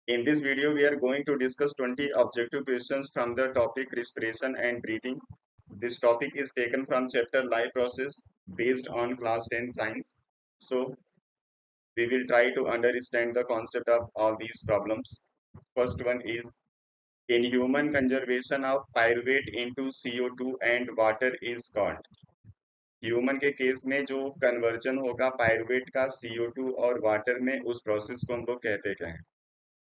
In this video, we are going to discuss 20 objective questions from the topic respiration and breathing. This topic is taken from chapter life process based on class 10 science. So, we will try to understand the concept of all these problems. First one is, in human conservation of pyruvate into CO2 and water is called. Human के case में जो conversion होगा pyruvate का CO2 और water में, उस process को हम लोग कहते क्या हैं।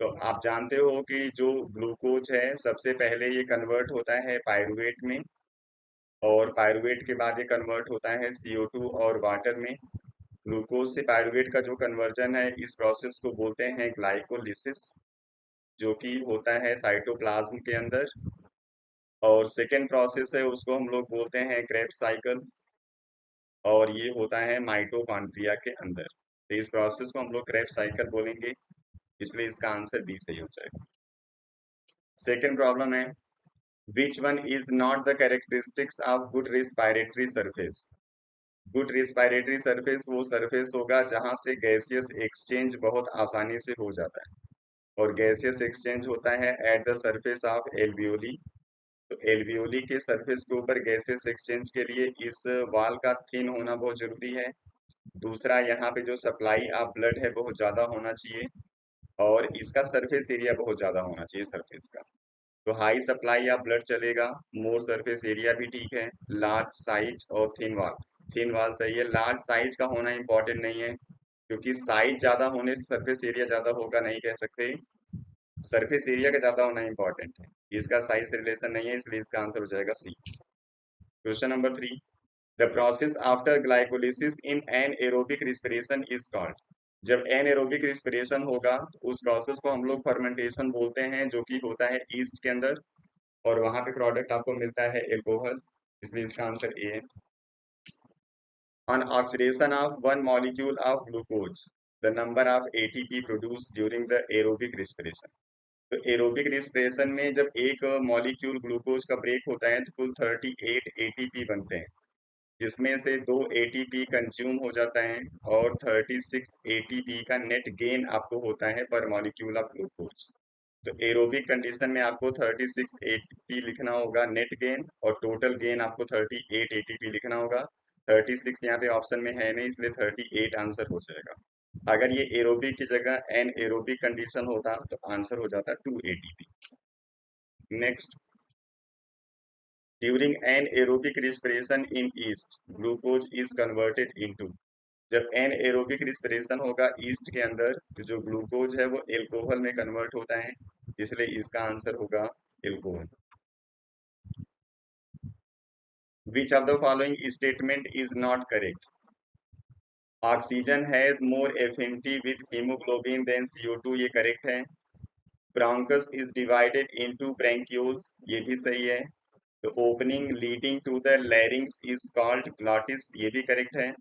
तो आप जानते हो कि जो ग्लूकोज है सबसे पहले ये कन्वर्ट होता है पायरुवेट में, और पायरुवेट के बाद ये कन्वर्ट होता है CO2 और वाटर में। ग्लूकोज से पायरुवेट का जो कन्वर्जन है, इस प्रोसेस को बोलते हैं ग्लाइकोलिसिस, जो कि होता है साइटोप्लाज्म के अंदर। और सेकेंड प्रोसेस है उसको हम लोग बोलते हैं क्रेब्स साइकिल, और ये होता है माइटोकॉन्ड्रिया के अंदर। तो इस प्रोसेस को हम लोग क्रेब्स साइकिल बोलेंगे, इसलिए इसका आंसर बी सही हो जाएगा। सेकेंड प्रॉब्लम है, which one is not the characteristics of good respiratory surface. Good respiratory surface वो सरफेस होगा जहां से गैसियस एक्सचेंज बहुत आसानी से हो जाता है, और गैसियस एक्सचेंज होता है at the surface of alveoli. तो एल्वियोली के सरफेस के ऊपर गैसियस एक्सचेंज के लिए इस वाल का थिन होना बहुत जरूरी है। दूसरा, यहाँ पे जो सप्लाई ऑफ ब्लड है बहुत ज्यादा होना चाहिए, और इसका सरफेस एरिया बहुत ज्यादा होना चाहिए सरफेस का। तो हाई सप्लाई ऑफ ब्लड चलेगा, मोर सरफेस एरिया भी ठीक है, लार्ज साइज और थिन वाल। थिन वाल सही है, लार्ज साइज का होना इंपॉर्टेंट नहीं है, क्योंकि साइज ज्यादा होने से सरफेस एरिया ज्यादा होगा नहीं कह सकते, सरफेस एरिया का ज्यादा होना इंपॉर्टेंट है। इसका साइज से रिलेशन नहीं है, इसलिए इसका आंसर हो जाएगा C. Question number 3, the process after glycolysis in anaerobic respiration is called. जब एन एरोबिक रिस्पिरेशन होगा तो उस प्रोसेस को हम लोग फर्मेंटेशन बोलते हैं, जो कि होता है ईस्ट के अंदर, और वहां पे प्रोडक्ट आपको मिलता है एल्कोहल, इसलिए इसका आंसर ए है। On oxidation of one molecule of glucose, the number of ATP produce during the aerobic respiration. तो एरोबिक रिस्पिरेशन में जब एक मॉलिक्यूल ग्लूकोज का ब्रेक होता है तो कुल 38 एटीपी बनते हैं, जिसमें से 2 एटीपी कंज्यूम हो जाता है, और 36 एटीपी का नेट गेन आपको होता है पर मॉलिक्यूल ऑफ ग्लूकोज। तो एरोबिक कंडीशन में आपको 36 एटीपी लिखना होगा नेट गेन, और टोटल गेन आपको 38 एटीपी लिखना होगा। 36 यहाँ पे ऑप्शन में है नहीं, इसलिए 38 आंसर हो जाएगा। अगर ये एरोबिक की जगह एन एरोबिक कंडीशन होता तो आंसर हो जाता 2 ATP. Next, during an aerobic respiration in east glucose is converted into. जब एन एरोबिक रिस्पिरेशन होगा ईस्ट के अंदर, तो जो ग्लूकोज है वो एल्कोहल में कन्वर्ट होता है, इसलिए इसका आंसर होगा alcohol. Which of the following statement is not correct. Oxygen has more affinity with haemoglobin than CO2, ये करेक्ट है। Bronchus is divided into bronchioles, ये भी सही है। तो opening leading to the larynx is called glottis, ये भी correct है।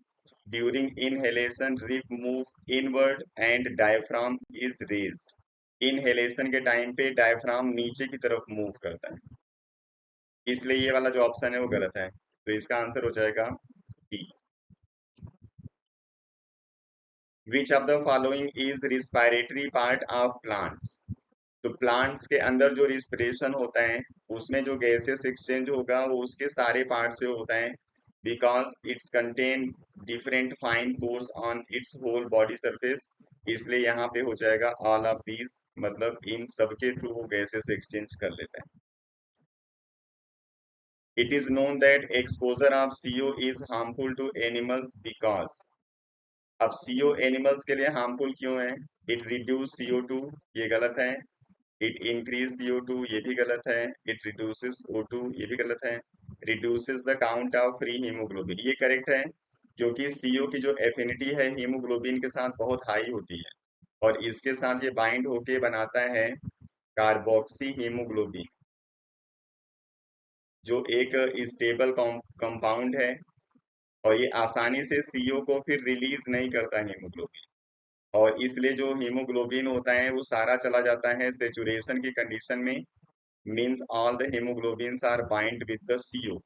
During inhalation rib move inward and diaphragm is raised. Inhalation के टाइम पे डायफ्राम नीचे की तरफ मूव करता है, इसलिए ये वाला जो ऑप्शन है वो गलत है, तो इसका आंसर हो जाएगा D. Which of the following is respiratory part of plants. तो प्लांट्स के अंदर जो रिस्पिरेशन होता है, उसमें जो गैसेस एक्सचेंज होगा वो उसके सारे पार्ट से होता है, because it's contain different fine pores on its whole body surface, इसलिए यहाँ पे हो जाएगा ऑल ऑफ दीज, मतलब इन सब के थ्रू वो गैसेस एक्सचेंज कर लेता है। It is known that exposure of CO is harmful to animals because. अब CO एनिमल्स के लिए हार्मफुल क्यों है। इट रिड्यूस CO2, ये गलत है। इट इंक्रीज CO2, ये भी गलत है। इट रिड्यूसेस O2, ये भी गलत है। Reduces the count of free haemoglobin, ये करेक्ट है, क्योंकि CO की जो एफिनिटी है हीमोग्लोबिन के साथ बहुत हाई होती है, और इसके साथ ये बाइंड होके बनाता है कार्बोक्सी हीमोग्लोबिन, जो एक स्टेबल कंपाउंड है, और ये आसानी से CO को फिर रिलीज नहीं करता हीमोग्लोबिन, और इसलिए जो हीमोग्लोबिन होता है वो सारा चला जाता है सेचुरेशन की कंडीशन में, means all the hemoglobins are bind with the CO,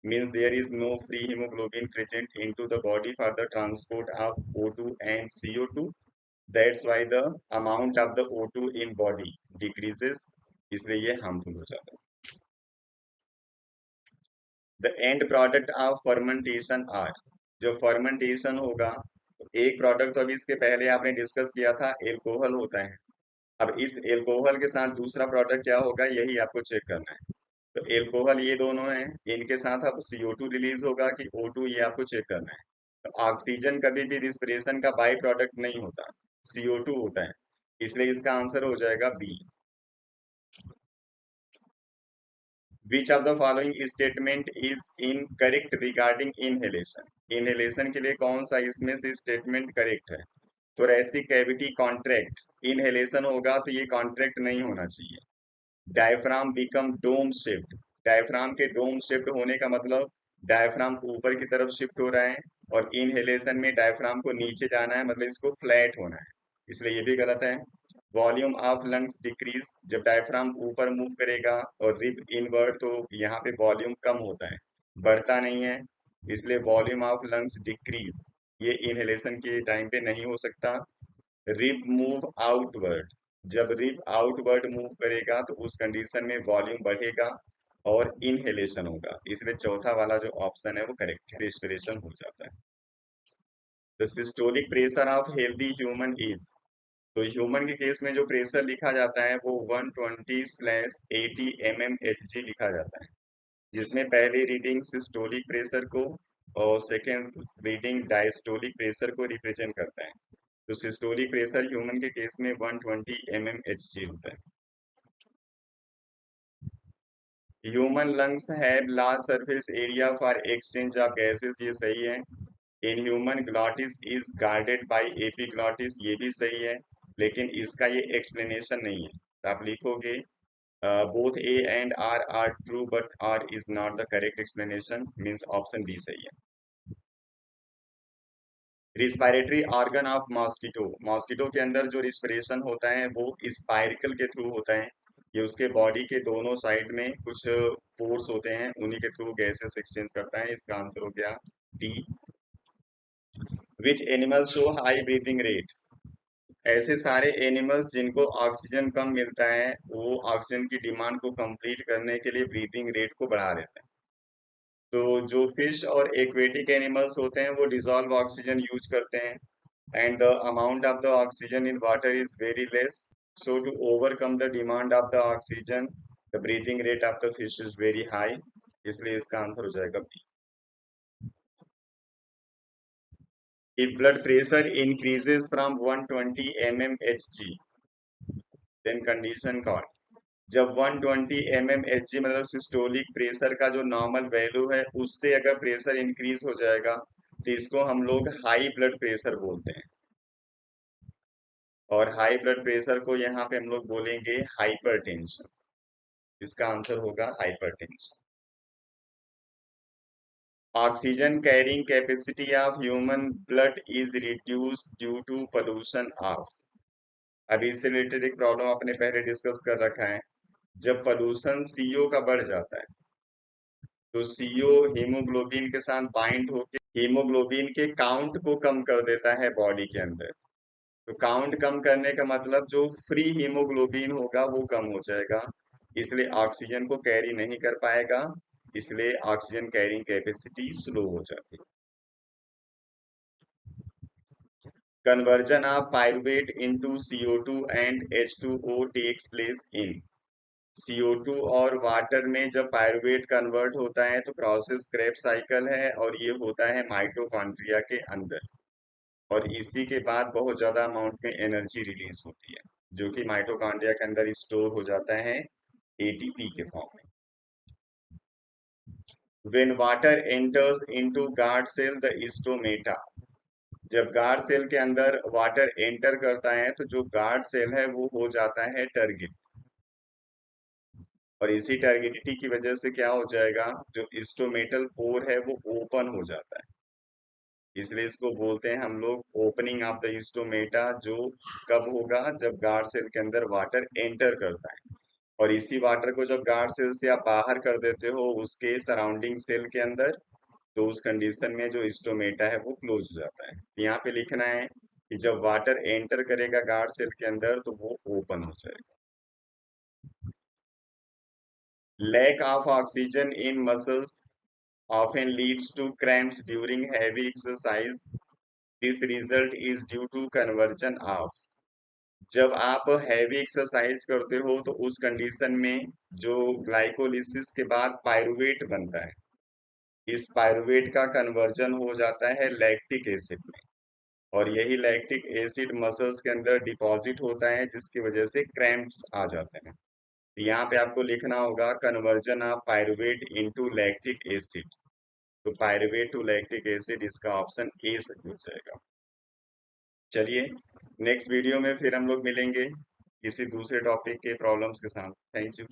means there is no free hemoglobin present into the body for the transport of O2 and CO2, that's why the amount of the O2 in body decreases, इसलिए ये harmful हो जाता है। The end product of fermentation are, जो fermentation होगा तो एक product तो अभी इसके पहले आपने डिस्कस किया था, एल्कोहल होता है। अब इस एल्कोहल के साथ दूसरा प्रोडक्ट क्या होगा, यही आपको चेक करना है। तो एल्कोहल ये दोनों हैं, इनके साथ अब CO2 रिलीज होगा कि O2, ये आपको चेक करना है। तो ऑक्सीजन कभी भी रिस्पिरेशन का बाई प्रोडक्ट नहीं होता, CO2 होता है, इसलिए इसका आंसर हो जाएगा B. Which of the following statement is incorrect regarding inhalation, inhalation के लिए कौन सा इसमें से स्टेटमेंट करेक्ट है। थोरैसिक कैविटी कॉन्ट्रैक्ट, इनहेलेशन होगा तो ये कॉन्ट्रैक्ट नहीं होना चाहिए। Diaphragm become dome shift, diaphragm के डोम शिफ्ट होने का मतलब डायफ्राम ऊपर की तरफ शिफ्ट हो रहा है, और इनहेलेशन में डायफ्राम को नीचे जाना है, मतलब इसको फ्लैट होना है, इसलिए ये भी गलत है। वॉल्यूम ऑफ लंग्स डिक्रीज, जब डायफ्राम ऊपर मूव करेगा और रिप इनवर्ट तो यहाँ पे वॉल्यूम कम होता है, बढ़ता नहीं है, इसलिए वॉल्यूम ऑफ लंग्स डिक्रीज, ये इनहेलेशन के टाइम पे नहीं हो सकता। रिप मूव आउटवर्ड, जब रिप आउटवर्ड मूव करेगा तो उस कंडीशन में वॉल्यूम बढ़ेगा और इनहेलेशन होगा, इसलिए चौथा वाला जो ऑप्शन है वो करेक्ट है, रेस्पिरेशन हो जाता है। The systolic pressure of healthy human is, तो ह्यूमन के केस में जो प्रेशर लिखा जाता है वो 120/80 mmHg लिखा जाता है, जिसमें पहली रीडिंग सिस्टोलिक प्रेशर को और सेकेंड रीडिंग डायस्टोलिक प्रेशर को रिप्रेजेंट करता है। तो सिस्टोलिक प्रेशर ह्यूमन के केस में 120 mmHg होता है। Human lungs have large surface area for exchange of gases, ये सही है। In human glottis is guarded by epiglottis, ये भी सही है, लेकिन इसका ये एक्सप्लेनेशन नहीं है, तो आप लिखोगे both A and R true but R is not the correct explanation, means option B सही है। Respiratory organ of mosquito, mosquito के अंदर जो रिस्पिरेशन होता है वो स्पायरिकल के थ्रू होता है, ये उसके बॉडी के दोनों साइड में कुछ पोर्स होते हैं, उन्हीं के थ्रू गैसेस एक्सचेंज करता है, इसका आंसर हो गया D. Which animal show high breathing rate, ऐसे सारे एनिमल्स जिनको ऑक्सीजन कम मिलता है वो ऑक्सीजन की डिमांड को कंप्लीट करने के लिए ब्रीथिंग रेट को बढ़ा देते हैं। तो जो फिश और एक्वेटिक एनिमल्स होते हैं वो डिजॉल्व ऑक्सीजन यूज करते हैं, and the amount of the oxygen in water is very less, so to overcome the demand of the oxygen the breathing rate of the fish is very high, इसलिए इसका answer हो जाएगा B. if blood pressure increases from 120 mmHg then condition called, जब 120 mmHg मतलब systolic pressure का जो normal value है उससे अगर प्रेशर इंक्रीज हो जाएगा तो इसको हम लोग हाई ब्लड प्रेशर बोलते हैं, और हाई ब्लड प्रेशर को यहाँ पे हम लोग बोलेंगे हाइपरटेंशन, इसका आंसर होगा hypertension. Oxygen carrying capacity of human blood is reduced due to pollution of, अभी इससे रिलेटेड एक प्रॉब्लम आपने पहले डिस्कस कर रखा है, जब पोल्यूशन CO का बढ़ जाता है तो CO हीमोग्लोबिन के साथ बाइंड होकर हीमोग्लोबिन के काउंट को कम कर देता है बॉडी के अंदर, तो काउंट कम करने का मतलब जो फ्री हीमोग्लोबिन होगा वो कम हो जाएगा, इसलिए ऑक्सीजन को कैरी नहीं कर पाएगा, इसलिए ऑक्सीजन कैरिंग कैपेसिटी स्लो हो जाती है। Conversion of pyruvate into CO2 and H2O takes place in, CO2 और वाटर में जब पायरुवेट कन्वर्ट होता है तो प्रोसेस क्रेब्स साइकिल है, और ये होता है माइटोकॉन्ड्रिया के अंदर, और इसी के बाद बहुत ज्यादा अमाउंट में एनर्जी रिलीज होती है जो कि माइटोकॉन्ड्रिया के अंदर स्टोर हो जाता है ATP के फॉर्म में। When water enters into guard cell the stomata, जब गार्ड सेल के अंदर वाटर एंटर करता है तो जो गार्ड सेल है वो हो जाता है टर्गिड, और इसी टर्गिडिटी की वजह से क्या हो जाएगा, जो स्टोमेटल पोर है वो ओपन हो जाता है, इसलिए इसको बोलते हैं हम लोग ओपनिंग ऑफ द स्टोमेटा, जो कब होगा, जब गार्ड सेल के अंदर वाटर एंटर करता है, और इसी वाटर को जब गार्ड सेल से आप बाहर कर देते हो उसके सराउंडिंग सेल के अंदर, तो उस कंडीशन में जो स्टोमेटा है वो क्लोज हो जाता है। यहाँ पे लिखना है कि जब वाटर एंटर करेगा गार्ड सेल के अंदर तो वो ओपन हो जाएगा। Lack of oxygen in muscles often leads to cramps during heavy exercise. This result is due to conversion of, जब आप हैवी एक्सरसाइज करते हो तो उस कंडीशन में जो ग्लाइकोलिसिस के बाद पायरुवेट बनता है, इस पायरुवेट का कन्वर्जन हो जाता है लैक्टिक एसिड में, और यही लैक्टिक एसिड मसल्स के अंदर डिपॉजिट होता है जिसकी वजह से क्रैम्प्स आ जाते हैं। यहाँ पे आपको लिखना होगा conversion of pyruvate into lactic acid. तो पायरुवेट टू लैक्टिक एसिड इसका ऑप्शन ए सही हो जाएगा। चलिए, नेक्स्ट वीडियो में फिर हम लोग मिलेंगे किसी दूसरे टॉपिक के प्रॉब्लम्स के साथ। Thank you.